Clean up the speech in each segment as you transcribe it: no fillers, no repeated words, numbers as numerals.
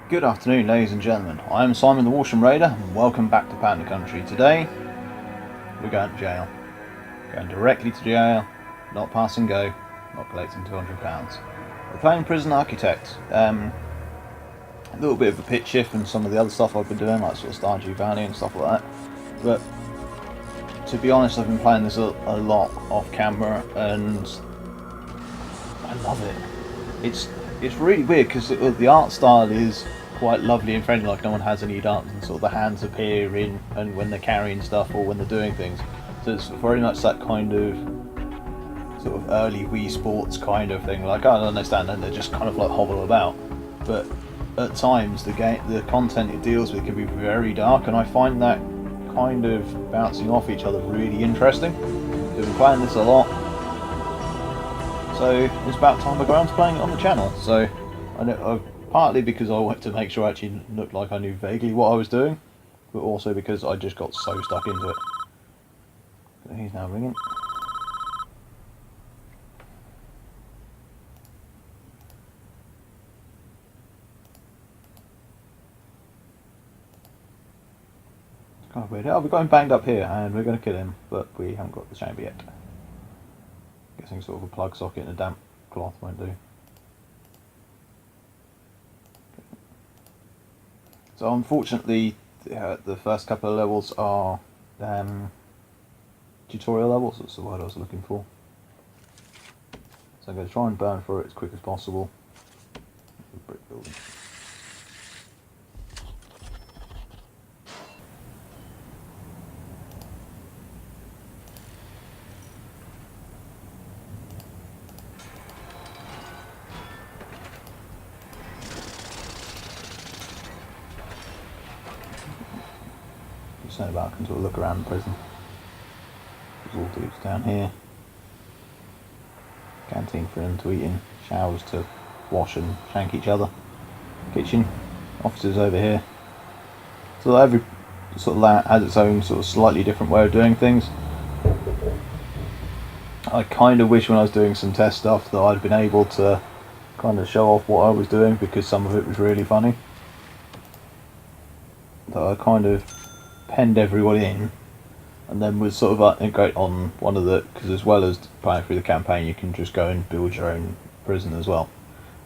Good afternoon, ladies and gentlemen. I am Simon the WalshamRaider, and welcome back to Panda Country. Today, we're going to jail. Going directly to jail, not pass and go, not collecting £200. We're playing Prison Architect. A little bit of a pitch shift from some of the other stuff I've been doing, like sort of Stardew Valley and stuff like that. But to be honest, I've been playing this a lot off camera, and I love it. It's really weird because the art style is quite lovely and friendly, like no one has any dance and sort of the hands appearing and when they're carrying stuff or when they're doing things. So it's very much that kind of sort of early Wii Sports kind of thing. Like I don't understand, and they just kind of like hobble about. But at times the content it deals with can be very dark, and I find that kind of bouncing off each other really interesting. I've been playing this a lot. So it's about time I got around to playing it on the channel. So partly because I wanted to make sure I actually looked like I knew vaguely what I was doing, but also because I just got so stuck into it. So he's now ringing. It's kind of weird. Oh, we've got him banged up here, and we're going to kill him, but we haven't got the chamber yet. Guessing sort of a plug socket and a damp cloth won't do. So unfortunately, the first couple of levels are tutorial levels. That's the word I was looking for. So I'm going to try and burn through it as quick as possible. Brick building. Saying about I can sort of look around the prison. There's all dudes down here. Canteen for them to eat in. Showers to wash and shank each other. Kitchen. Offices over here. So every sort of layout has its own sort of slightly different way of doing things. I kind of wish when I was doing some test stuff that I'd been able to kind of show off what I was doing, because some of it was really funny. That I kind of penned everyone in, and then was sort of integrate on one of the, because as well as playing through the campaign you can just go and build your own prison as well.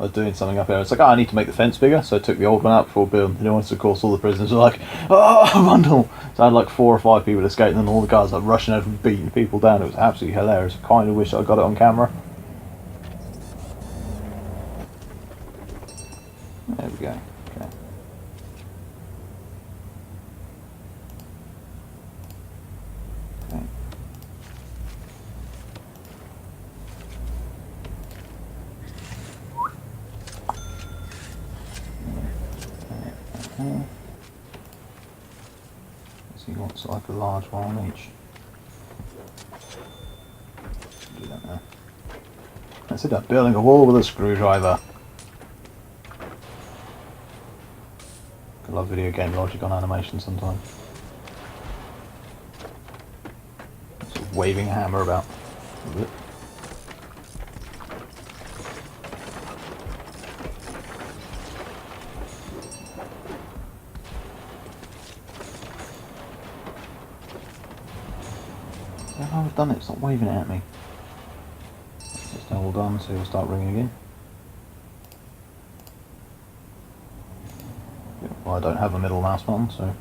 I was doing something up here, it's like, oh, I need to make the fence bigger, so I took the old one out before building the new one. So of course all the prisoners were like, oh, bundle! So I had like 4 or 5 people escape, and then all the guys like rushing over and beating people down. It was absolutely hilarious. I kind of wish I got it on camera. There we go. Okay. So he wants like a large one on each. Do that now. That's it, building a wall with a screwdriver. I love video game logic on animation sometimes. Sort of waving a hammer about. Oh, I've done it, stop waving it at me. It's now all done, so it'll start ringing again. Well, I don't have a middle mouse button, so...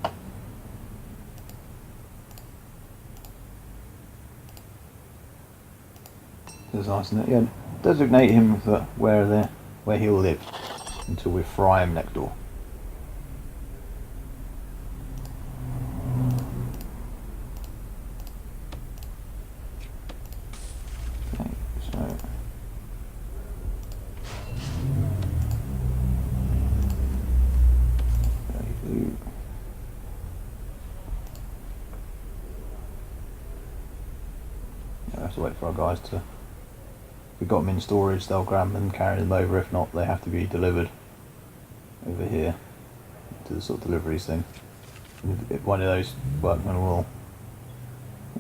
It's nice, isn't it? Yeah, designate him for where he'll live until we fry him next door. Okay, so... I have to wait for our guys to... If we've got them in storage, they'll grab them and carry them over. If not, they have to be delivered over here to the sort of deliveries thing. If one of those workmen will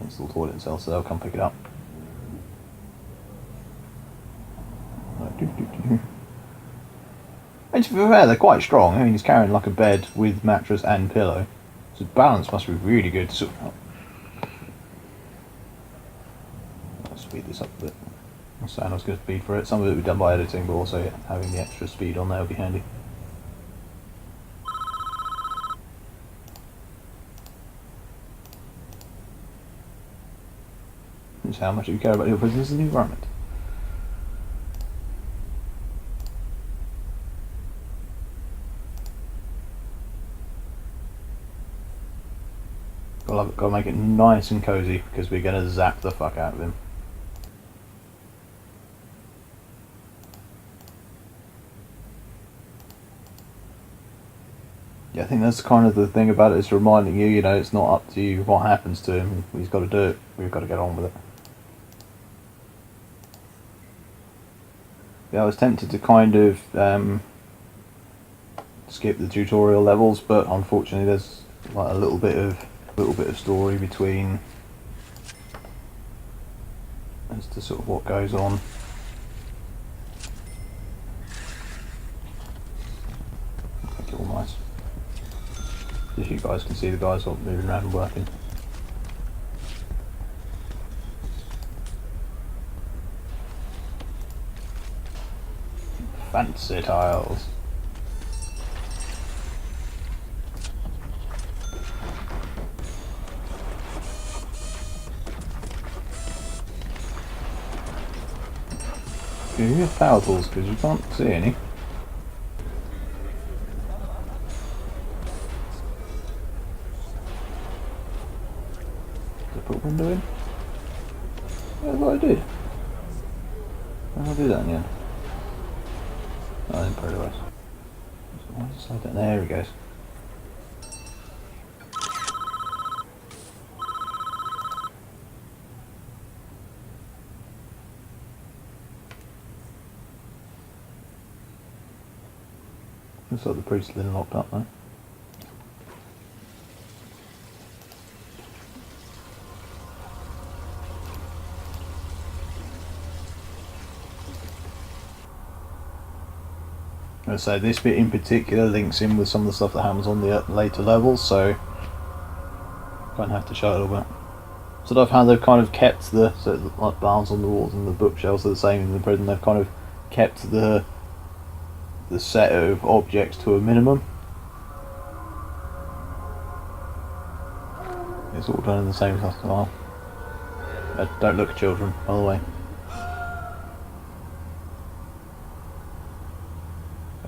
install the toilet themselves, so they'll come pick it up. mean, to be fair, they're quite strong. I mean, he's carrying like a bed with mattress and pillow. So the balance must be really good. So, I'll speed this up a bit. I was saying I was going to speed for it. Some of it will be done by editing, but also having the extra speed on there will be handy. Just how much you care about your prisoners and the environment. Got to make it nice and cozy because we're going to zap the fuck out of him. Yeah, I think that's kind of the thing about it, is reminding you, you know, it's not up to you what happens to him. He's got to do it. We've got to get on with it. Yeah, I was tempted to kind of skip the tutorial levels, but unfortunately there's like a little bit of story between as to sort of what goes on. Make it all nice. Just you guys can see the guys all moving around and working. Fancy tiles. Do you have power tools? Because you can't see any. Did I put a window in? Yeah, that's what I did. I'll do that in the end. Oh, then probably was. So why does it slide down? There he goes. Looks like the priest's been locked up though. So this bit in particular links in with some of the stuff that happens on the later levels, so don't have to show it all about. So I love how they've kind of kept the like bars on the walls and the bookshelves are the same in the prison. They've kind of kept the set of objects to a minimum. It's all done in the same style. Don't look at children, by the way.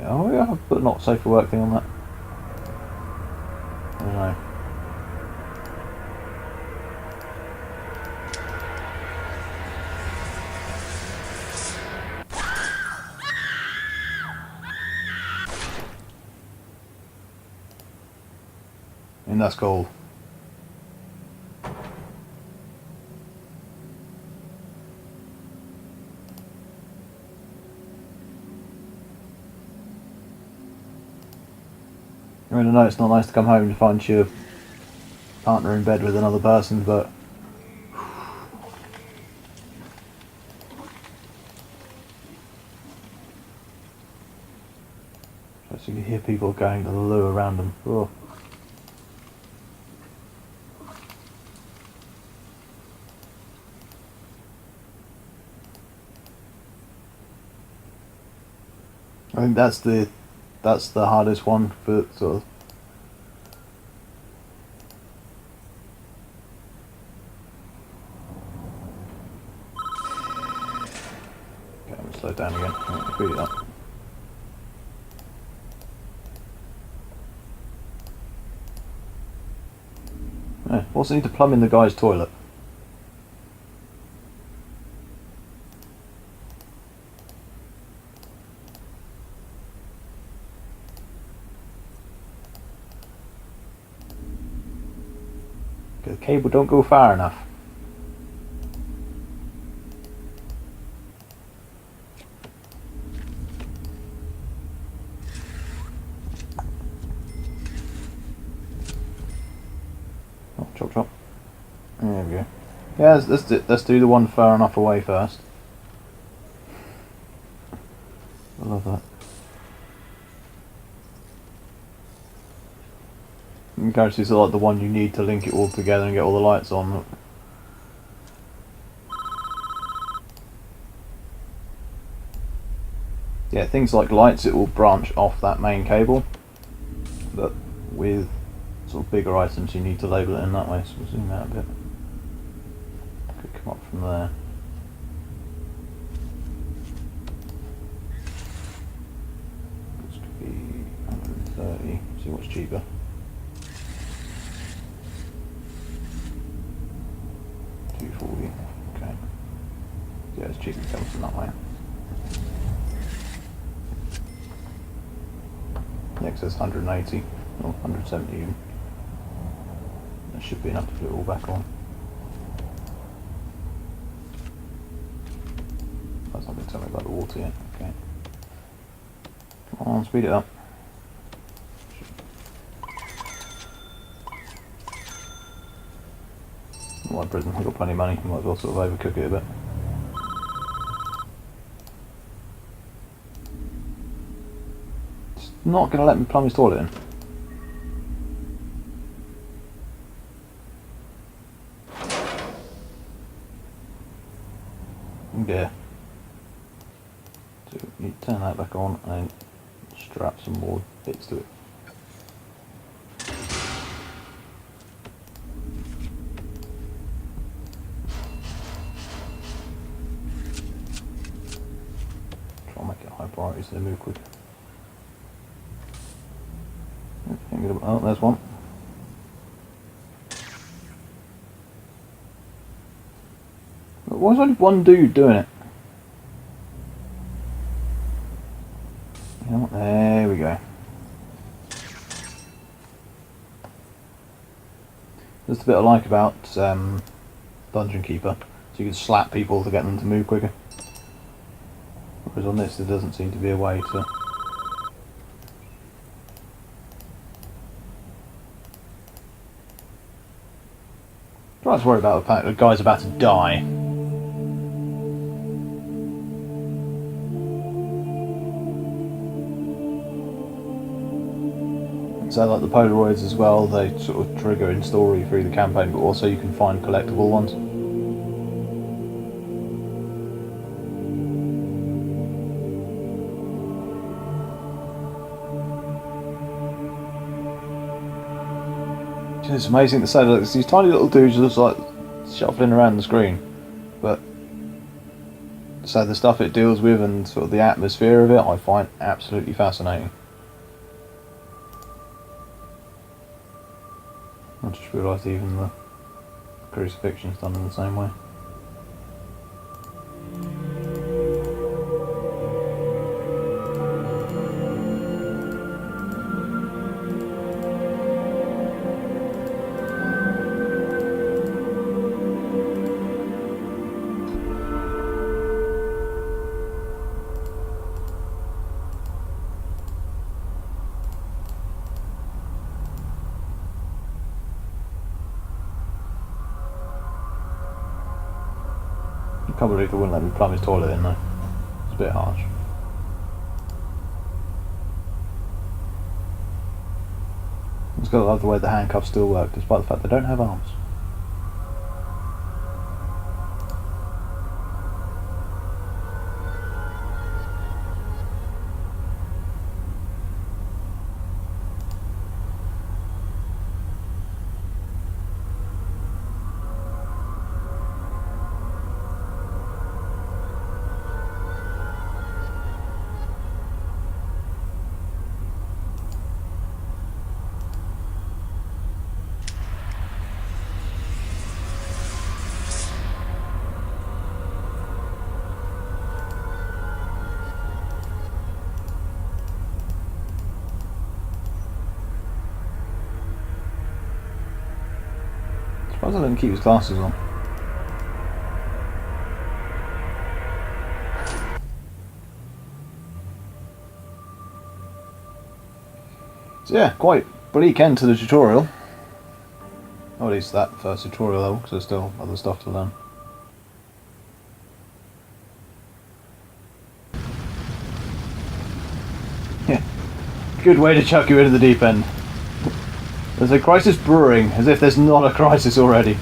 Oh yeah, I've put a not safe for work thing on that. I don't know. And that's cool. I mean, I know it's not nice to come home and find your partner in bed with another person, but so you hear people going to the loo around them. Oh. I think that's the hardest one for sort of. Okay, I'm gonna slow down again. I'm gonna speed it up. What's the need to plumb in the guy's toilet? The cable don't go far enough. Oh, chop chop. There we go. Yeah, let's do the one far enough away first. I love that. Encourage is like the one you need to link it all together and get all the lights on. Yeah, things like lights, it will branch off that main cable, but with sort of bigger items you need to label it in that way. So we'll zoom out a bit. Could come up from there. This could be 130. See what's cheaper. Okay. Yeah, it's cheaper to come from that way. Next says 180 or 170 even. That should be enough to put it all back on. That's not going to tell me about the water yet. Okay. Come on, speed it up. Not like prison, I've got plenty of money, might as well sort of overcook it a bit. It's not going to let me plumb his toilet in. Yeah. So you turn that back on and strap some more bits to it. Try and make it high priority so they move quicker. Oh, there's one. But why is only one dude doing it? You know what? There we go. There's a bit I like about Dungeon Keeper. So you can slap people to get them to move quicker. Whereas on this there doesn't seem to be a way to... Try to worry about the fact that the guy's about to die. So like the Polaroids as well, they sort of trigger in story through the campaign, but also you can find collectible ones. It's amazing to say that it's these tiny little dudes just like shuffling around the screen, but so the stuff it deals with and sort of the atmosphere of it I find absolutely fascinating. I just realised even the crucifixion's done in the same way. I can't believe they wouldn't let me plumb his toilet in though. It's a bit harsh. I just gotta love the way the handcuffs still work despite the fact they don't have arms. Why does I let him keep his glasses on? So yeah, quite bleak end to the tutorial. Or at least that first tutorial level, because there's still other stuff to learn. Yeah, good way to chuck you into the deep end. There's a crisis brewing, as if there's not a crisis already.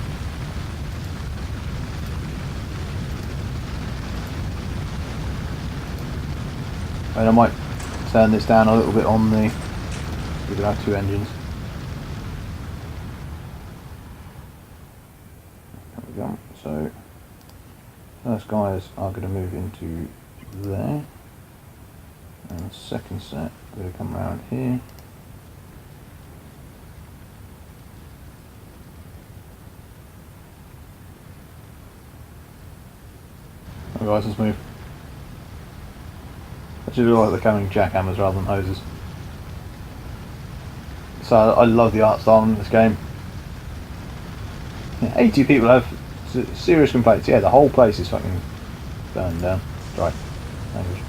And I might turn this down a little bit on the... We can have two engines. There we go. So, first guys are going to move into there. And the second set, we're going to come around here. Oh guys, let's move. I should like they're coming jackhammers rather than hoses. So I love the art style in this game. Yeah, 80 people have serious complaints. Yeah, the whole place is fucking burned down. Right. Language.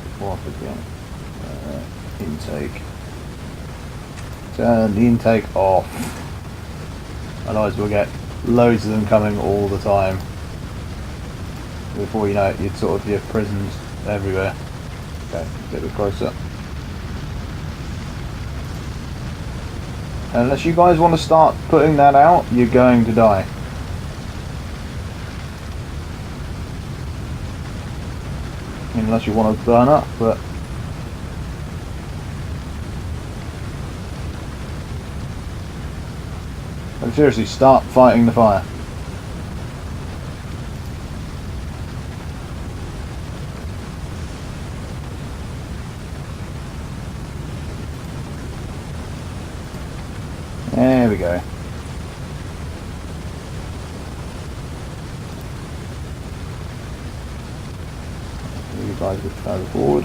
Before I forget. Intake. Turn the intake off. Otherwise we'll get loads of them coming all the time. Before you know it, you'd sort of have prisons everywhere. Okay, get a bit closer. Unless you guys want to start putting that out, you're going to die. Unless you want to burn up, but... But seriously, start fighting the fire. There we go. You guys a bit further forward.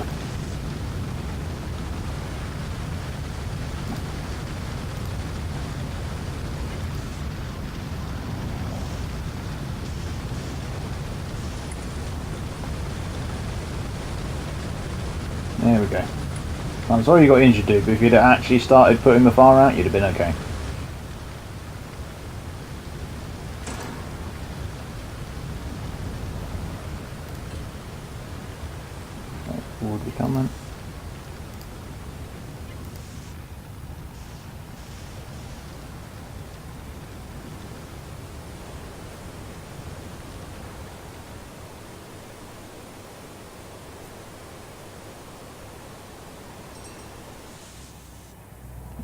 There we go. I'm sorry you got injured, dude, but if you'd actually started putting the fire out, you'd have been okay. Forward we come then.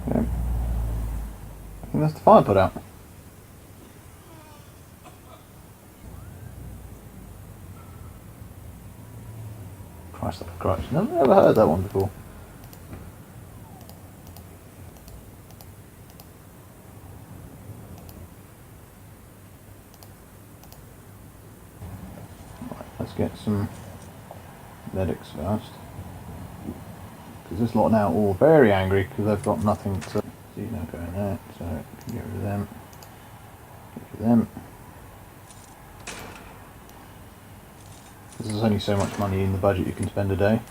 Okay. I think that's the fire put out. Christ, Christ. Never heard that one before. Right, let's get some medics first. Because this lot now are all very angry because they've got nothing to... See, no going there, so get rid of them. Get rid of them. There's only so much money in the budget you can spend a day.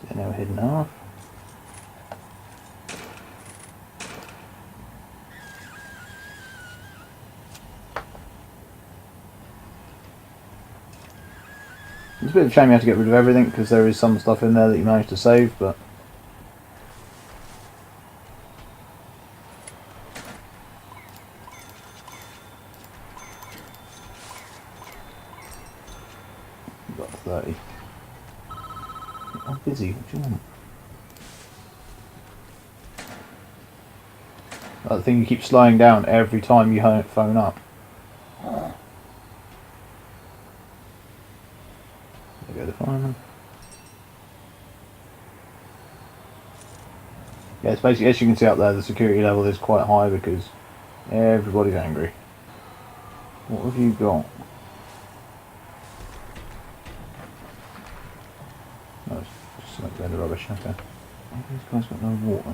So now we're heading off. It's a bit of a shame you have to get rid of everything because there is some stuff in there that you managed to save, but... Got 30. I'm busy, what do you want? Like the thing you keep slowing down every time you phone up. There go the fireman. Yeah, it's basically, as you can see up there, the security level is quite high because everybody's angry. What have you got? No, it's just smoke down the rubbish, okay. Oh, these guys got no water.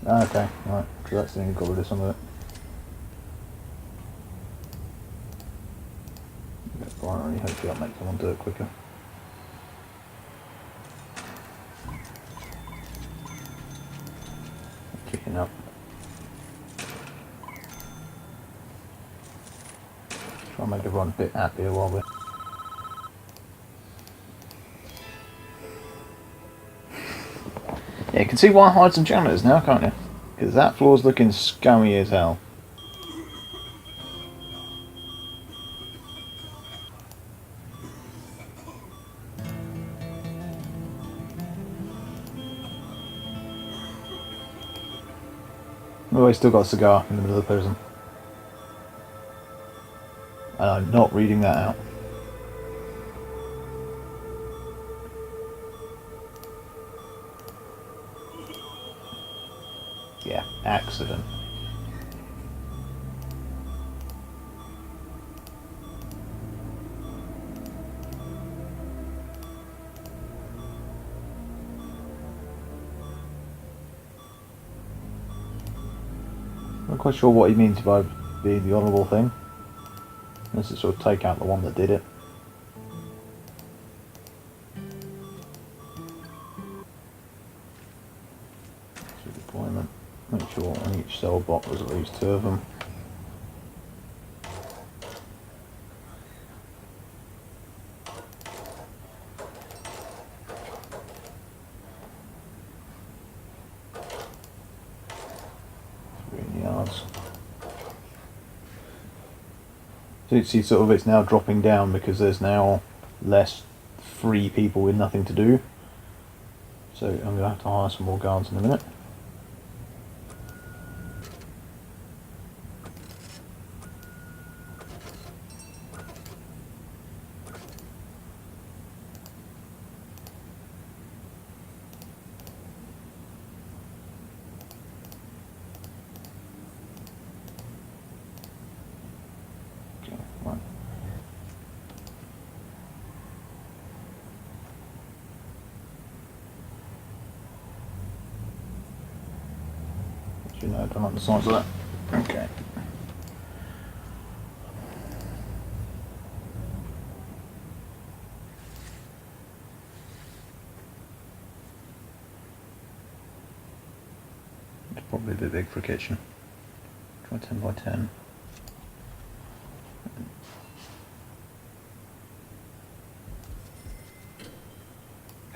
Okay, right, so that's the thing, got rid of some of it. Finally, hopefully I'll make someone do it quicker. Kicking up. Try and make everyone a bit happier while we're... Yeah, you can see why I hired some janitors now, can't you? Because that floor's looking scummy as hell. Oh, he's still got a cigar in the middle of the prison. And I'm not reading that out. Yeah, accident. I'm not quite sure what he means by being the honourable thing. Unless it's sort of take out the one that did it. Deployment. Make sure on each cell block there's at least 2 of them. So you see sort of it's now dropping down because there's now less free people with nothing to do. So I'm going to have to hire some more guards in a minute. You know, I don't like the size of that. Okay. It's probably a bit big for a kitchen. Try 10 by 10.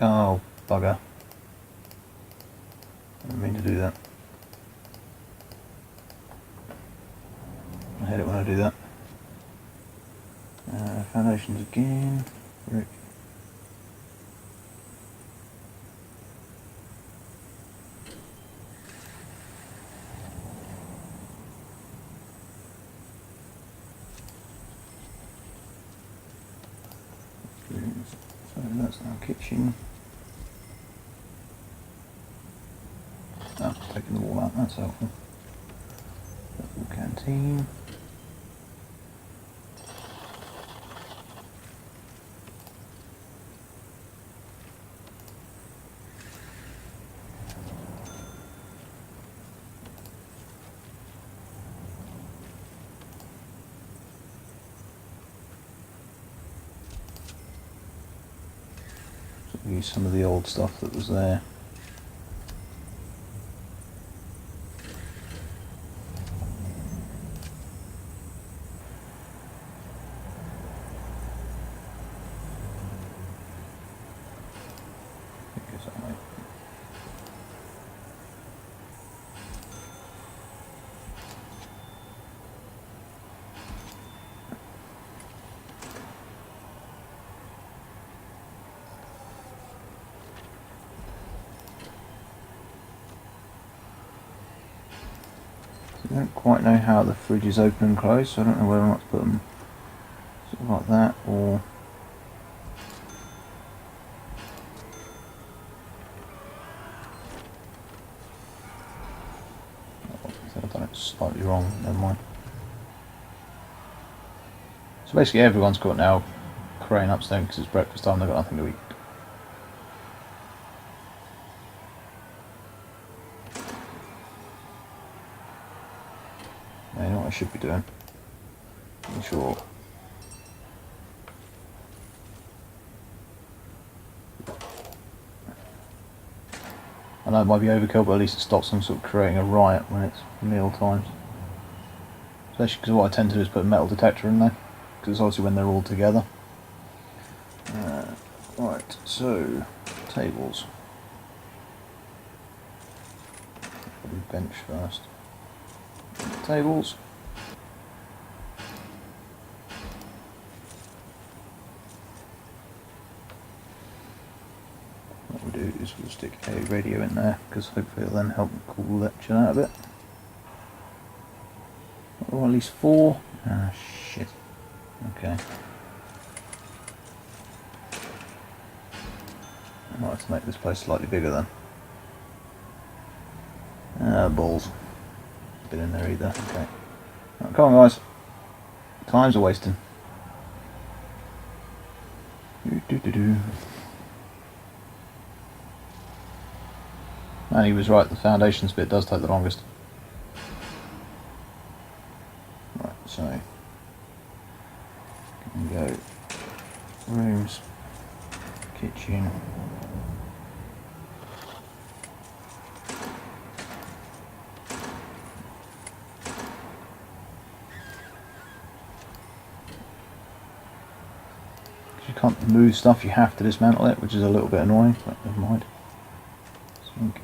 Oh, bugger. I didn't mean to do that. I hate it when I do that. Foundations again. Rick. So that's our kitchen. Oh, taking the wall out, that's helpful. That's the canteen. Use some of the old stuff that was there. I don't quite know how the fridge is open and closed, so I don't know whether or not to put them sort of like that or I've done it slightly wrong, never mind. So basically everyone's got now crane upstairs because it's breakfast time, they've got nothing to eat. You know what I should be doing? I'm sure. I know it might be overkill, but at least it stops them sort of creating a riot when it's meal times. Especially because what I tend to do is put a metal detector in there. because obviously when they're all together. Right, so tables. Probably bench first. Tables. What we'll do is we'll stick a radio in there, because hopefully it'll then help cool that shit out a bit. Or at least 4. Ah, shit. Okay. I might have to make this place slightly bigger then. Ah, balls. Bit in there either. Okay. Right, come on, guys. Time's a wasting. And he was right, the foundations bit does take the longest. Right, so can go rooms, kitchen. You can't move stuff, you have to dismantle it, which is a little bit annoying, but never mind. Sink.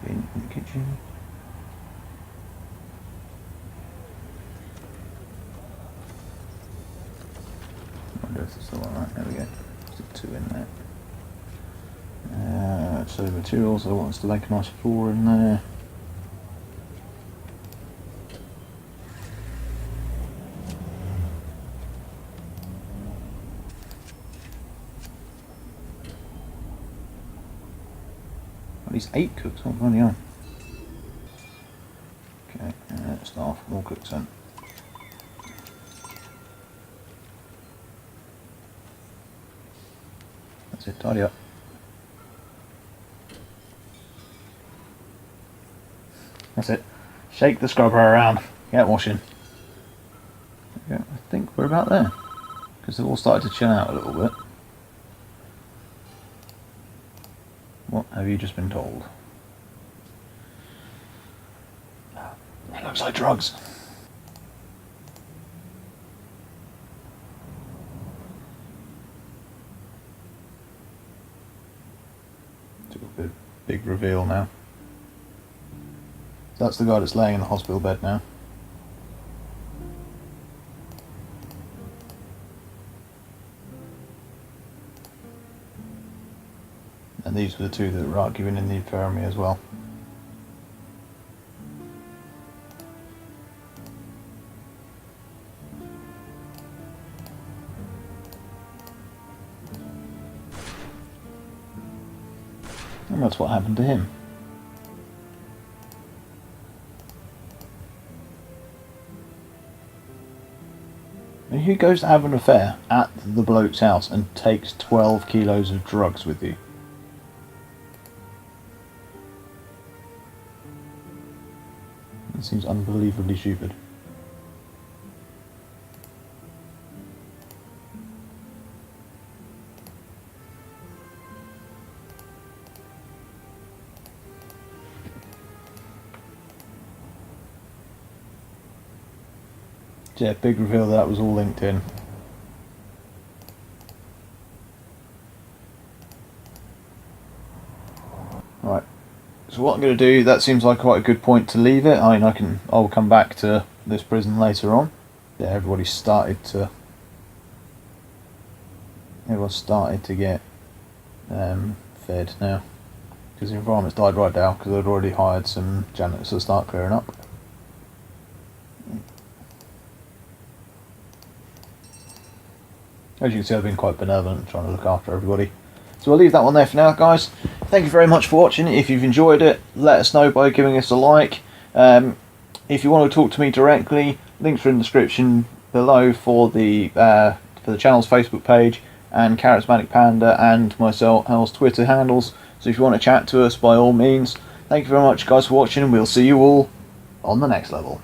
In the kitchen. I wonder if it's still alright. There we go. Stick 2 in there. So materials, I want us to make a nice floor in there. At least 8 cooks, oh bloody hell. Okay, staff, more cooks then. That's it, tidy up. That's it. Shake the scrubber around, get washing. Yeah, I think we're about there. Because they've all started to chill out a little bit. What have you just been told? It looks like drugs. Took a big reveal now. That's the guy that's laying in the hospital bed now. And these were the 2 that were arguing in the infirmary as well. And that's what happened to him. And who goes to have an affair at the bloke's house and takes 12 kilos of drugs with you? It seems unbelievably stupid. Yeah, big reveal that was all linked in. Right. So what I'm going to do, that seems like quite a good point to leave it. I mean, I'll come back to this prison later on. Yeah, everyone's started to get fed now, because the environment's died right down, because I'd already hired some janitors to start clearing up. As you can see, I've been quite benevolent, trying to look after everybody. So I'll leave that one there for now, guys. Thank you very much for watching. If you've enjoyed it, let us know by giving us a like. If you want to talk to me directly, links are in the description below for the channel's Facebook page, and Charismatic Panda and myself, Twitter handles. So if you want to chat to us, by all means. Thank you very much guys for watching, and we'll see you all on the next level.